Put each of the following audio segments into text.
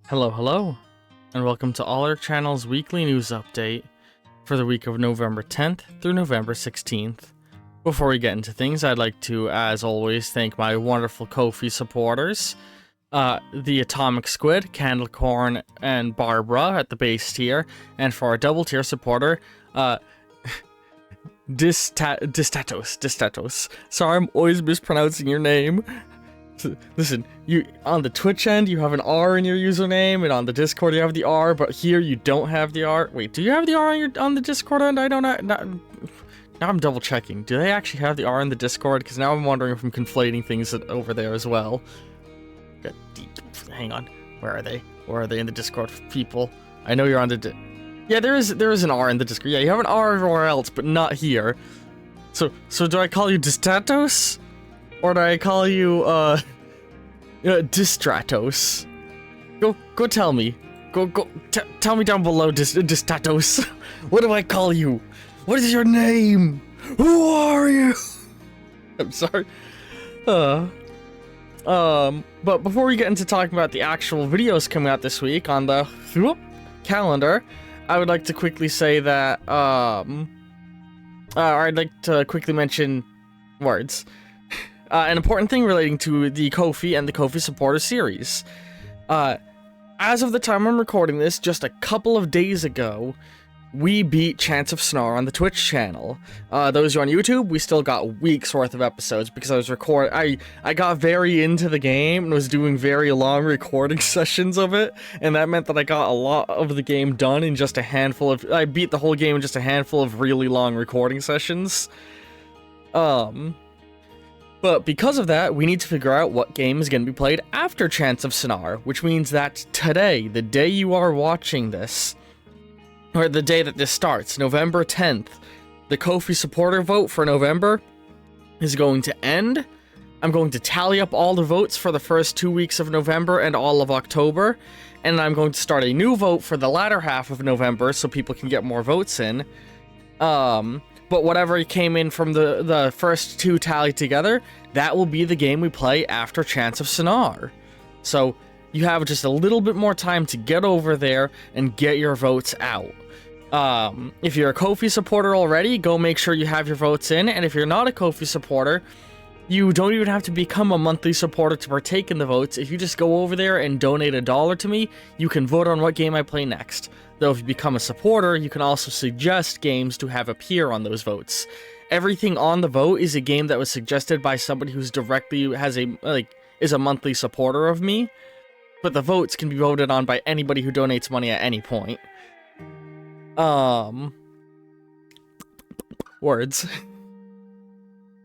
Hello, and welcome to All Our Channel's weekly news update for the week of November 10th through November 16th. Before we get into things, I'd like to, as always, thank my wonderful Ko-fi supporters, the Atomic Squid, Candlecorn, and Barbara at the base tier, and for our double tier supporter, Distatos. Sorry, I'm always mispronouncing your name. Listen, you on the Twitch end you have an R in your username, and on the Discord you have the R, but here you don't have the R. Wait, do you have the R on the Discord end? I don't know. Now I'm double checking. Do they actually have the R in the Discord? Because now I'm wondering if I'm conflating things over there as well. Hang on, where are they? Where are they in the Discord, people? I know you're on the. Yeah, there is an R in the Discord. Yeah, you have an R everywhere else, but not here. So do I call you Distatos? Or do I call you, Distratos? Go tell me. Tell me down below, Distratos. What do I call you? What is your name? Who are you? I'm sorry. But before we get into talking about the actual videos coming out this week on the calendar, I would like to quickly say that, I'd like to quickly mention words. An important thing relating to the Ko-fi and the Ko-fi supporter series. As of the time I'm recording this, just a couple of days ago, we beat Chance of Snar on the Twitch channel. Those who are on YouTube, we still got weeks worth of episodes because I was I got very into the game and was doing very long recording sessions of it, and that meant that I got a lot of the game done in just a handful of. I beat the whole game in just a handful of really long recording sessions. But because of that, we need to figure out what game is going to be played after Chance of Snar, which means that today, the day you are watching this, or the day that this starts, November 10th, the Ko-fi supporter vote for November is going to end. I'm going to tally up all the votes for the first 2 weeks of November and all of October, and I'm going to start a new vote for the latter half of November so people can get more votes in. But whatever came in from the first two tallied together, that will be the game we play after Chance of Snar. So you have just a little bit more time to get over there and get your votes out. If you're a Ko-fi supporter already, go make sure you have your votes in. And if you're not a Ko-fi supporter, you don't even have to become a monthly supporter to partake in the votes. If you just go over there and donate $1 to me, you can vote on what game I play next. Though if you become a supporter, you can also suggest games to have appear on those votes. Everything on the vote is a game that was suggested by somebody who's directly is a monthly supporter of me. But the votes can be voted on by anybody who donates money at any point. Words.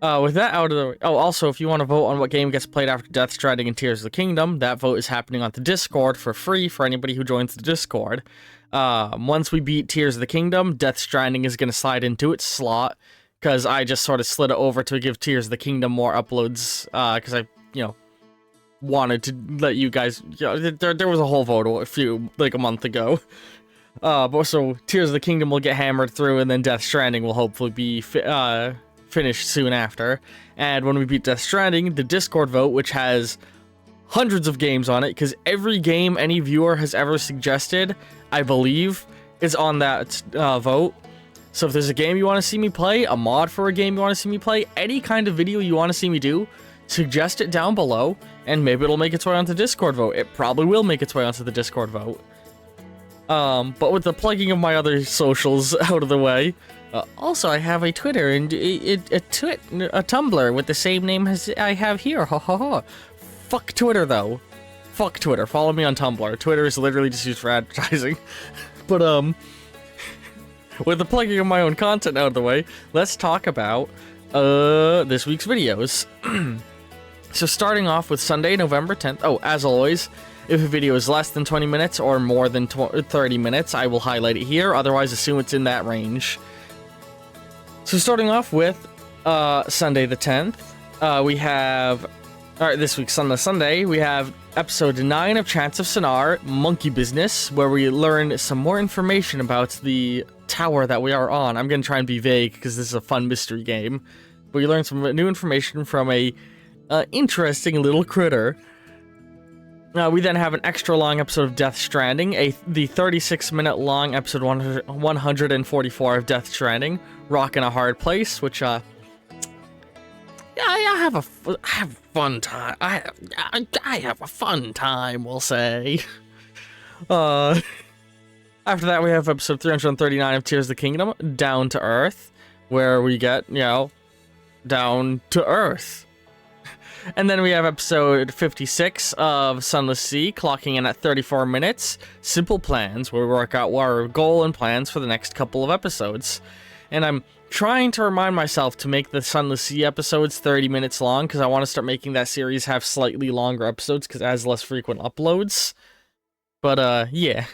With that out of the way. Oh, also, if you want to vote on what game gets played after Death Stranding and Tears of the Kingdom, that vote is happening on the Discord for free for anybody who joins the Discord. Once we beat Tears of the Kingdom, Death Stranding is going to slide into its slot, because I just sort of slid it over to give Tears of the Kingdom more uploads, because I, wanted to let you guys, there was a whole vote a month ago. But so Tears of the Kingdom will get hammered through, and then Death Stranding will hopefully be, finished soon after. And when we beat Death Stranding, the Discord vote, which has hundreds of games on it, because every game any viewer has ever suggested, I believe, is on that vote. So if there's a game you want to see me play, a mod for a game you want to see me play, any kind of video you want to see me do, suggest it down below, and maybe it'll make its way onto the Discord vote. It probably will make its way onto the Discord vote. But with the plugging of my other socials out of the way, also I have a Twitter and a Tumblr with the same name as I have here. Ha ha ha. Fuck Twitter though. Fuck Twitter. Follow me on Tumblr. Twitter is literally just used for advertising. But with the plugging of my own content out of the way, let's talk about this week's videos. So starting off with Sunday, November 10th. Oh, as always, if a video is less than 20 minutes or more than 30 minutes, I will highlight it here. Otherwise, assume it's in that range. So starting off with Sunday the 10th, we have... Alright, this week's on the Sunday, we have episode 9 of Chance of Snar, Monkey Business, where we learn some more information about the tower that we are on. I'm going to try and be vague, because this is a fun mystery game. But we learn some new information from a interesting little critter. We then have an extra long episode of Death Stranding, the 36-minute long episode 144 of Death Stranding, Rock in a Hard Place, which yeah, I have a fun time. I have a fun time, we'll say. After that, we have episode 339 of Tears of the Kingdom, Down to Earth, where we get, you know, down to Earth. And then we have episode 56 of Sunless Sea, clocking in at 34 minutes. Simple plans, where we work out our goal and plans for the next couple of episodes. And I'm trying to remind myself to make the Sunless Sea episodes 30 minutes long, because I want to start making that series have slightly longer episodes, because it has less frequent uploads. But, yeah.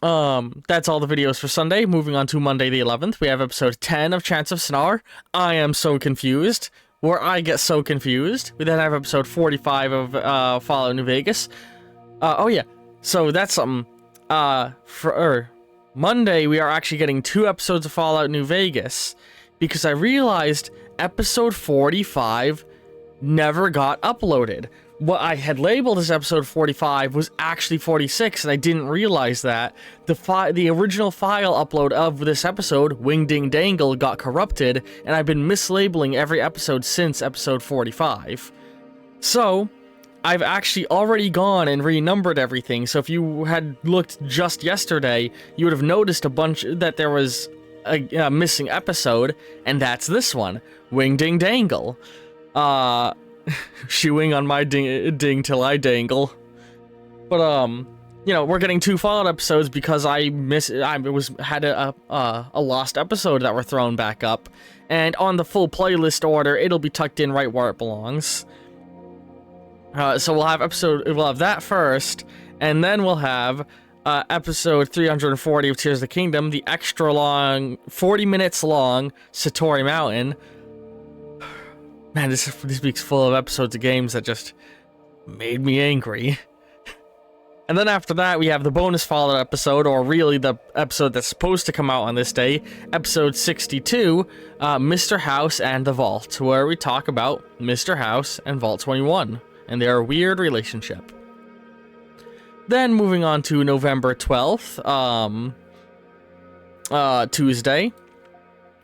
That's all the videos for Sunday. Moving on to Monday the 11th, we have episode 10 of Chants of Sennaar. I am so confused. Where I get so confused. We then have episode 45 of Fallout New Vegas. Oh yeah, so that's something. For Monday, we are actually getting 2 episodes of Fallout New Vegas, because I realized episode 45 never got uploaded. What I had labeled as episode 45 was actually 46, and I didn't realize that. The original file upload of this episode, Wing Ding Dangle, got corrupted, and I've been mislabeling every episode since episode 45. So, I've actually already gone and renumbered everything, so if you had looked just yesterday, you would have noticed that there was a missing episode, and that's this one, Wing Ding Dangle. Shooing on my ding till I dangle. But you know, we're getting 2 Fallout episodes because I had a lost episode that were thrown back up, and on the full playlist order, it'll be tucked in right where it belongs. So we'll have that first, and then we'll have episode 340 of Tears of the Kingdom, the extra long, 40 minutes long Satori Mountain. Man, this week's full of episodes of games that just made me angry. And then after that, we have the bonus Fallout episode, or really the episode that's supposed to come out on this day, episode 62, Mr. House and the Vault, where we talk about Mr. House and Vault 21, and their weird relationship. Then moving on to November 12th, Tuesday,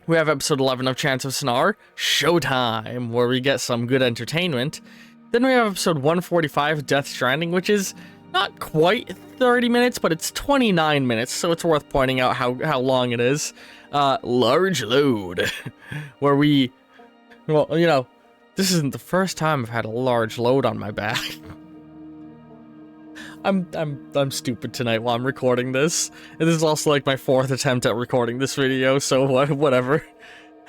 we have episode 11 of Chants of Sennaar, Showtime, where we get some good entertainment. Then we have episode 145, Death Stranding, which is not quite 30 minutes, but it's 29 minutes, so it's worth pointing out how long it is. Large Load, where we, well, you know, this isn't the first time I've had a large load on my back. I'm stupid tonight while I'm recording this. And this is also like my 4th attempt at recording this video, so whatever.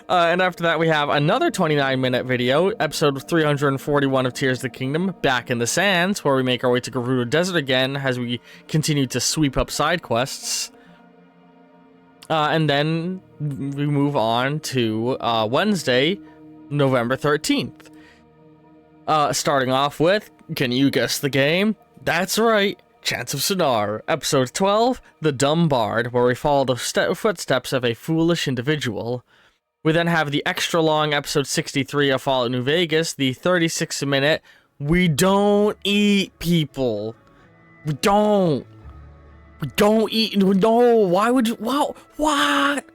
And after that, we have another 29-minute video, episode 341 of Tears of the Kingdom, Back in the Sands, where we make our way to Gerudo Desert again as we continue to sweep up side quests. And then we move on to Wednesday, November 13th. Starting off with, can you guess the game? That's right, Chants of Sennaar, episode 12, The Dumb Bard, where we follow the footsteps of a foolish individual. We then have the extra long episode 63 of Fallout New Vegas, the 36-minute, We Don't Eat People. We don't eat, no, why would you, wow, what?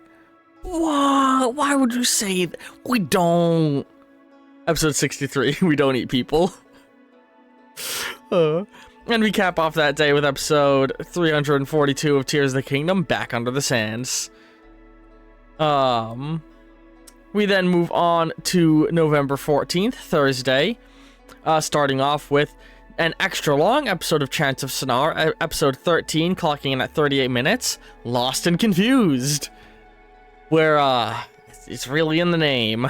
Why would you say that? We don't. Episode 63, We Don't Eat People. And we cap off that day with episode 342 of Tears of the Kingdom, Back Under the Sands. We then move on to November 14th, Thursday, starting off with an extra long episode of Chants of Sennaar, episode 13, clocking in at 38 minutes, Lost and Confused, where, it's really in the name.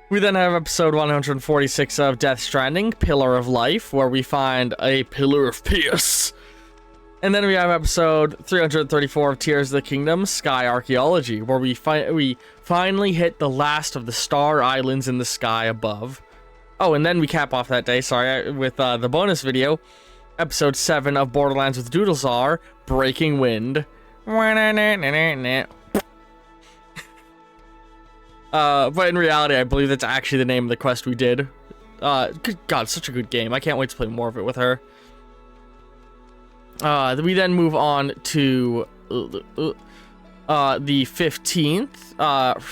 We then have episode 146 of Death Stranding, Pillar of Life, where we find a Pillar of Pierce. And then we have episode 334 of Tears of the Kingdom, Sky Archaeology, where we finally hit the last of the star islands in the sky above. Oh, and then we cap off that day, with the bonus video, episode 7 of Borderlands with Doodlesar, Breaking Wind. But in reality, I believe that's actually the name of the quest we did. Good God, such a good game. I can't wait to play more of it with her. We then move on to the 15th,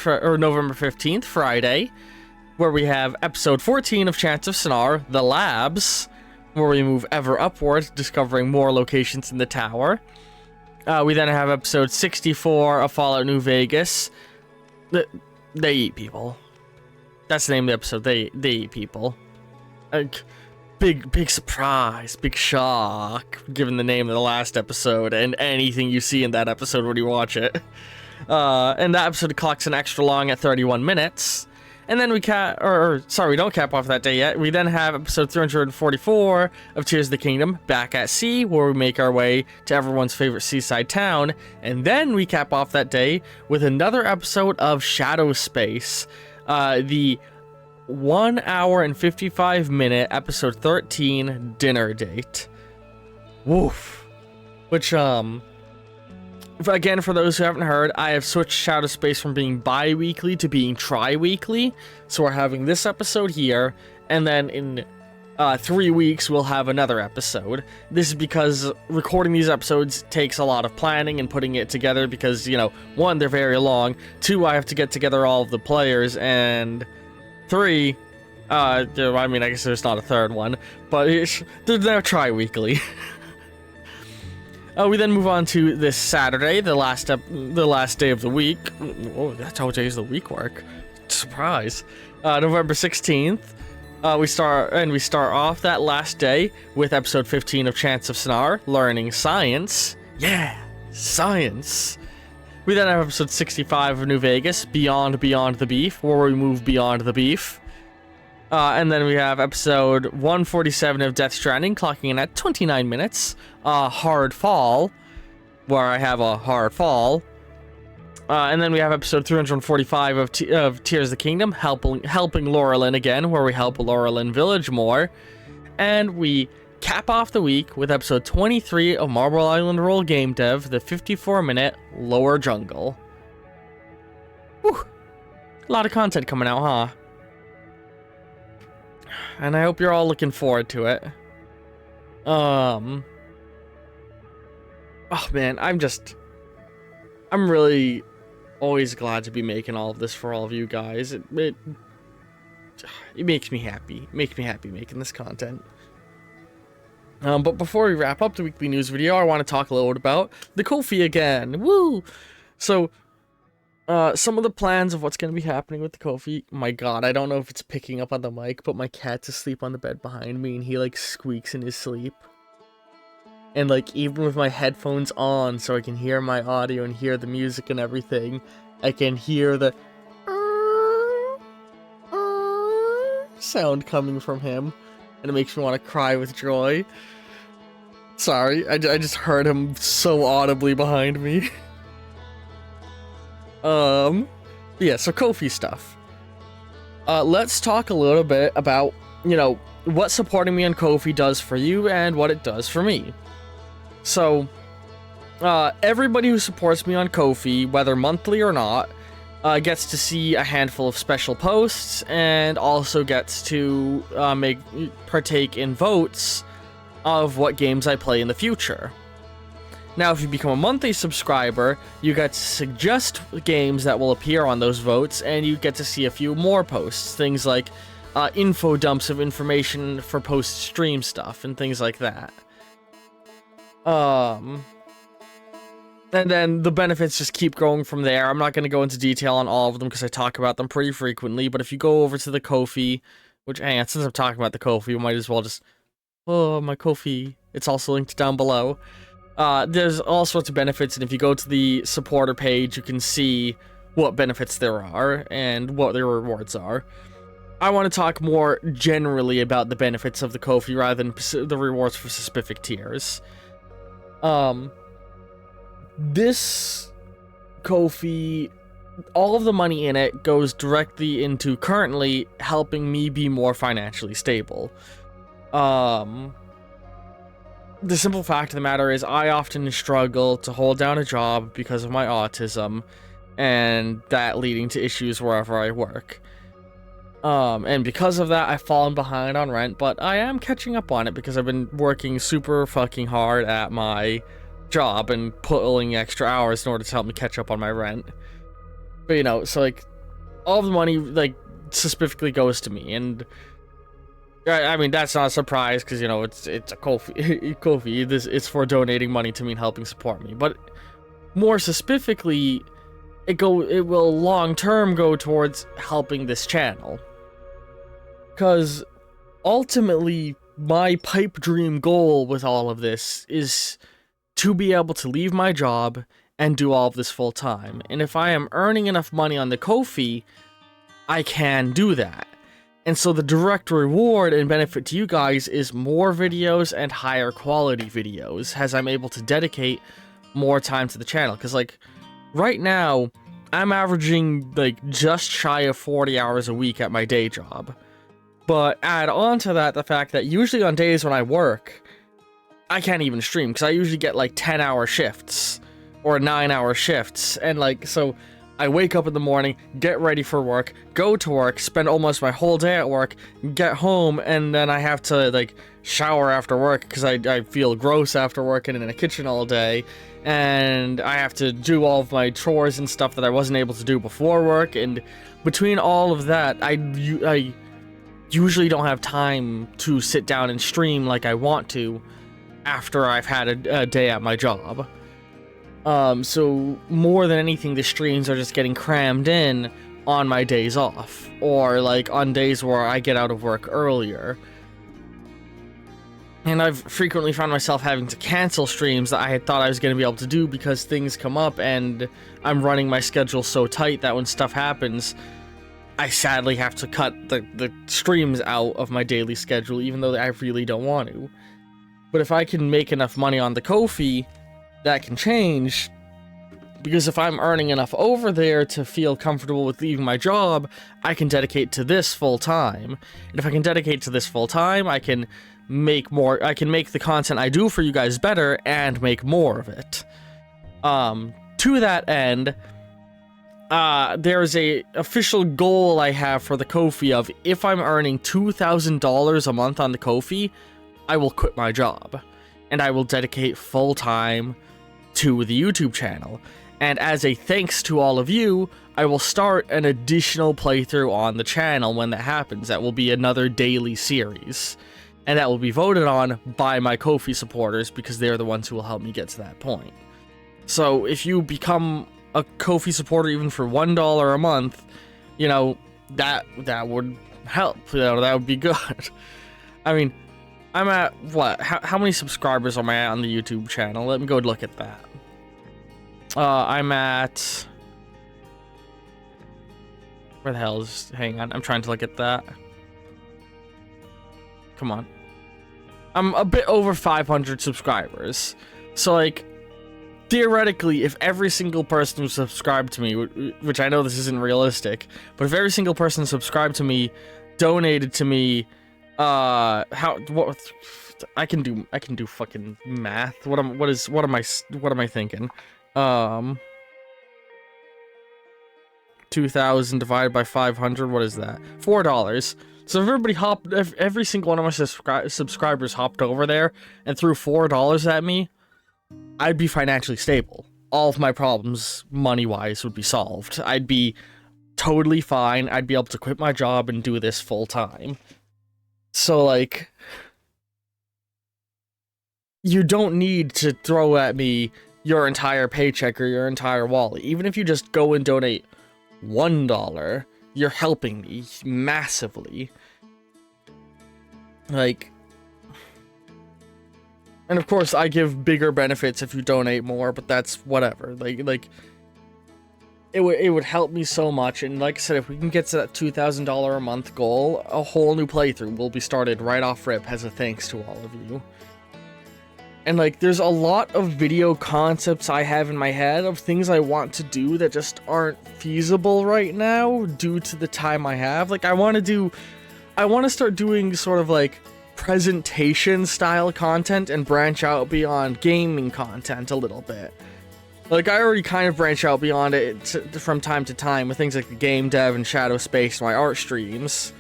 or November 15th, Friday, where we have episode 14 of Chants of Sonar, The Labs, where we move ever upward, discovering more locations in the tower. We then have episode 64 of Fallout New Vegas. They eat people. That's the name of the episode. They eat people. Big surprise, big shock, given the name of the last episode and anything you see in that episode when you watch it. And that episode clocks an extra long at 31 minutes. And then we we don't cap off that day yet. We then have episode 344 of Tears of the Kingdom, Back at Sea, where we make our way to everyone's favorite seaside town. And then we cap off that day with another episode of Shadow Space, the 1 hour and 55 minute episode 13 dinner date. Woof. Which, again, for those who haven't heard, I have switched Shadow Space from being bi-weekly to being tri-weekly. So we're having this episode here, and then in 3 weeks we'll have another episode. This is because recording these episodes takes a lot of planning and putting it together because, you know, 1, they're very long, 2, I have to get together all of the players, and 3, I mean, I guess there's not a third one, but they're tri-weekly. We then move on to this Saturday, the last day of the week. Oh, that's how days of the week work. Surprise. November 16th. We start off that last day with episode 15 of Chants of Sonar, Learning Science. Yeah, science. We then have episode 65 of New Vegas, Beyond the Beef, where we move beyond the beef. And then we have episode 147 of Death Stranding, clocking in at 29 minutes. Hard Fall, where I have a hard fall. And then we have episode 345 of Tears of the Kingdom, helping Laurelyn again, where we help Laurelyn Village more. And we cap off the week with episode 23 of Marble Island Roll Game Dev, the 54-minute Lower Jungle. Whew. A lot of content coming out, huh? And I hope you're all looking forward to it. Oh man, I'm really always glad to be making all of this for all of you guys. It makes me happy. It makes me happy making this content. But before we wrap up the weekly news video, I want to talk a little bit about the Ko-fi again. Woo! So, some of the plans of what's going to be happening with the Ko-fi. My god, I don't know if it's picking up on the mic, but my cat's asleep on the bed behind me, and he, like, squeaks in his sleep. And, like, even with my headphones on, so I can hear my audio and hear the music and everything, I can hear the sound coming from him, and it makes me want to cry with joy. Sorry, I just heard him so audibly behind me. Yeah, so Ko-fi stuff. Let's talk a little bit about, you know, what supporting me on Ko-fi does for you and what it does for me. So, everybody who supports me on Ko-fi, whether monthly or not, gets to see a handful of special posts and also gets to partake in votes of what games I play in the future. Now, if you become a monthly subscriber, you get to suggest games that will appear on those votes, and you get to see a few more posts. Things like info dumps of information for post-stream stuff, and things like that. And then the benefits just keep going from there. I'm not going to go into detail on all of them, because I talk about them pretty frequently, but if you go over to the Ko-fi, which, since I'm talking about the Ko-fi, we might as well just... Oh, my Ko-fi. It's also linked down below. There's all sorts of benefits, and if you go to the supporter page, you can see what benefits there are and what their rewards are. I want to talk more generally about the benefits of the Ko-fi rather than the rewards for specific tiers. This Ko-fi, all of the money in it goes directly into currently helping me be more financially stable. The simple fact of the matter is I often struggle to hold down a job because of my autism, and that leading to issues wherever I work. And because of that, I've fallen behind on rent, but I am catching up on it because I've been working super fucking hard at my job and pulling extra hours in order to help me catch up on my rent. But, you know, so, like, all the money, like, specifically goes to me, and I mean, that's not a surprise, because, you know, it's a Ko-fi, it's for donating money to me and helping support me, but more specifically, it will long-term go towards helping this channel. Because ultimately, my pipe dream goal with all of this is to be able to leave my job and do all of this full time. And if I am earning enough money on the Ko-fi, I can do that. And so the direct reward and benefit to you guys is more videos and higher quality videos, as I'm able to dedicate more time to the channel. Because, like, right now, I'm averaging, like, just shy of 40 hours a week at my day job. But add on to that the fact that usually on days when I work, I can't even stream, because I usually get, like, 10-hour shifts, or 9-hour shifts, and, like, so I wake up in the morning, get ready for work, go to work, spend almost my whole day at work, get home, and then I have to, like, shower after work, because I feel gross after working in a kitchen all day, and I have to do all of my chores and stuff that I wasn't able to do before work, and between all of that, I usually don't have time to sit down and stream like I want to after I've had a day at my job. So more than anything, the streams are just getting crammed in on my days off, or like on days where I get out of work earlier. And I've frequently found myself having to cancel streams that I had thought I was going to be able to do because things come up and I'm running my schedule so tight that when stuff happens, I sadly have to cut the streams out of my daily schedule, even though I really don't want to. But if I can make enough money on the Ko-fi, that can change, because if I'm earning enough over there to feel comfortable with leaving my job, I can dedicate to this full time. And if I can dedicate to this full time, I can make the content I do for you guys better and make more of it. To that end, there's a official goal I have for the Ko-fi of, if I'm earning $2,000 a month on the Ko-fi, I will quit my job, and I will dedicate full time to the YouTube channel. And as a thanks to all of you, I will start an additional playthrough on the channel when that happens. That will be another daily series, and that will be voted on by my Ko-fi supporters, because they're the ones who will help me get to that point. So if you become a Ko-fi supporter even for $1 a month, you know, that would help. You know, that would be good. I mean, I'm at, what, how many subscribers am I at on the YouTube channel? Let me go look at that. I'm at, where the hell is, hang on, I'm trying to look at that. Come on. I'm a bit over 500 subscribers. So, like, theoretically, if every single person who subscribed to me, which I know this isn't realistic, but if every single person subscribed to me, donated to me, what I can do fucking math. What am I thinking? 2,000 divided by 500, what is that? $4. So if every single one of my subscribers hopped over there and threw $4 at me, I'd be financially stable. All of my problems, money-wise, would be solved. I'd be totally fine. I'd be able to quit my job and do this full time. So, like, you don't need to throw at me your entire paycheck or your entire wallet. Even if you just go and donate $1, you're helping me massively. Like, and of course, I give bigger benefits if you donate more, but that's whatever. Like, it would help me so much. And like I said, if we can get to that $2,000 a month goal, a whole new playthrough will be started right off rip as a thanks to all of you. And like, there's a lot of video concepts I have in my head of things I want to do that just aren't feasible right now due to the time I have. Like, I want to start doing sort of like presentation style content and branch out beyond gaming content a little bit. Like, I already kind of branch out beyond it from time to time with things like the game dev and Shadow Space, my art streams.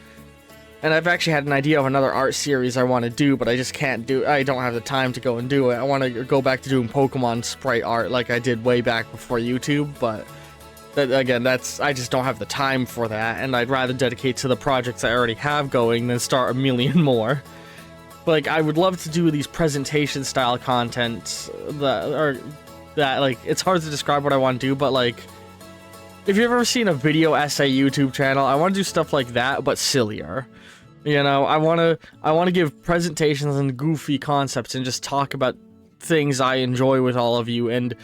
And I've actually had an idea of another art series I want to do, but I just can't do it. I don't have the time to go and do it. I want to go back to doing Pokemon sprite art like I did way back before YouTube, but again, I just don't have the time for that, and I'd rather dedicate to the projects I already have going than start a million more. Like, I would love to do these presentation style content that, like, it's hard to describe what I want to do, but, like, if you've ever seen a video essay YouTube channel, I want to do stuff like that, but sillier. You know, I want to give presentations and goofy concepts and just talk about things I enjoy with all of you, and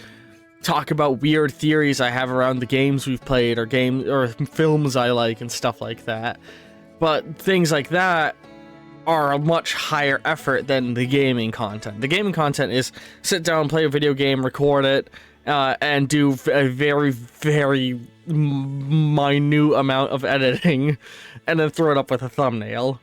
talk about weird theories I have around the games we've played, or films I like, and stuff like that. But things like that are a much higher effort than the gaming content. The gaming content is sit down, play a video game, record it, and do a very, very minute amount of editing, and then throw it up with a thumbnail.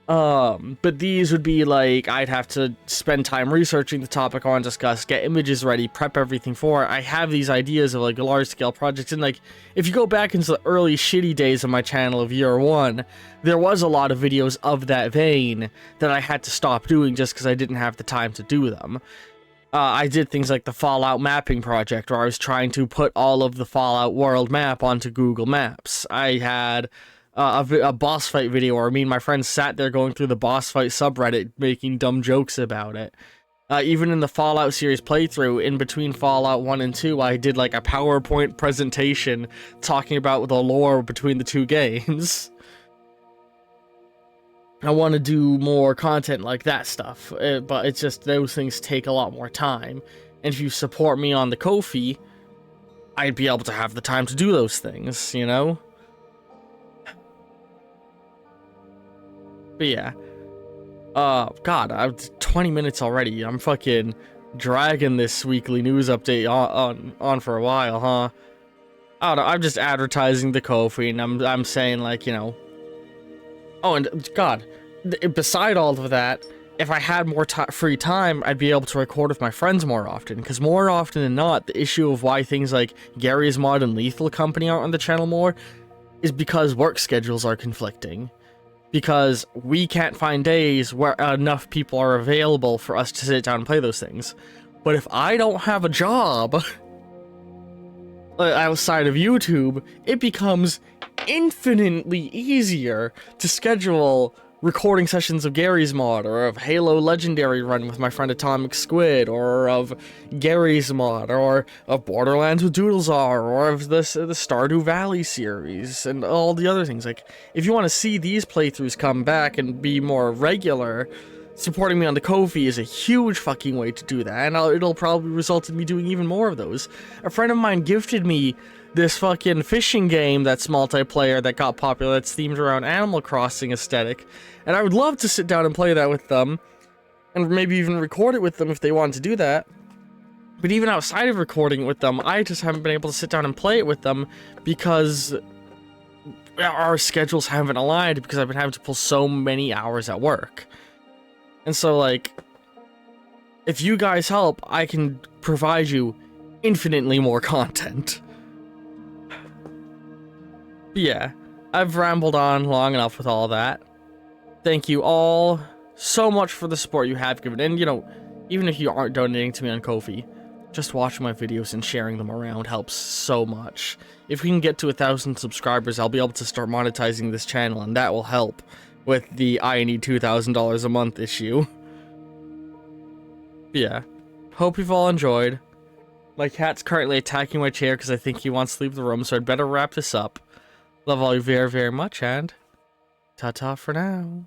But these would be like, I'd have to spend time researching the topic I want to discuss, get images ready, prep everything for it. I have these ideas of like large scale projects, and like, if you go back into the early shitty days of my channel of year one, there was a lot of videos of that vein that I had to stop doing just because I didn't have the time to do them. I did things like the Fallout mapping project, where I was trying to put all of the Fallout world map onto Google Maps. I had a boss fight video where me and my friends sat there going through the boss fight subreddit, making dumb jokes about it. Even in the Fallout series playthrough, in between Fallout 1 and 2, I did like a PowerPoint presentation talking about the lore between the two games. I want to do more content like that stuff, but it's just those things take a lot more time. And if you support me on the Ko-fi, I'd be able to have the time to do those things, you know? But yeah. God, I'm 20 minutes already. I'm fucking dragging this weekly news update on for a while, huh? I don't know, I'm just advertising the Ko-fi, and I'm saying, like, you know... Oh, and God, beside all of that, if I had more free time, I'd be able to record with my friends more often, because more often than not, the issue of why things like Gary's Mod and Lethal Company aren't on the channel more is because work schedules are conflicting. Because we can't find days where enough people are available for us to sit down and play those things. But if I don't have a job outside of YouTube, it becomes infinitely easier to schedule recording sessions of Gary's Mod, or of Halo Legendary Run with my friend Atomic Squid, or of Gary's Mod, or of Borderlands with Doodlesar, or of the Stardew Valley series, and all the other things. Like, if you want to see these playthroughs come back and be more regular, supporting me on the Ko-fi is a huge fucking way to do that, and it'll probably result in me doing even more of those. A friend of mine gifted me this fucking fishing game that's multiplayer that got popular, that's themed around Animal Crossing aesthetic, and I would love to sit down and play that with them, and maybe even record it with them if they want to do that. But even outside of recording it with them, I just haven't been able to sit down and play it with them because our schedules haven't aligned, because I've been having to pull so many hours at work. And so, like, if you guys help, I can provide you infinitely more content. But yeah, I've rambled on long enough with all that. Thank you all so much for the support you have given. And, you know, even if you aren't donating to me on Ko-fi, just watching my videos and sharing them around helps so much. If we can get to 1,000 subscribers, I'll be able to start monetizing this channel, and that will help with the I need $2,000 a month issue. But yeah, hope you've all enjoyed. My cat's currently attacking my chair because I think he wants to leave the room, so I'd better wrap this up. Love all you very, very much, and ta-ta for now.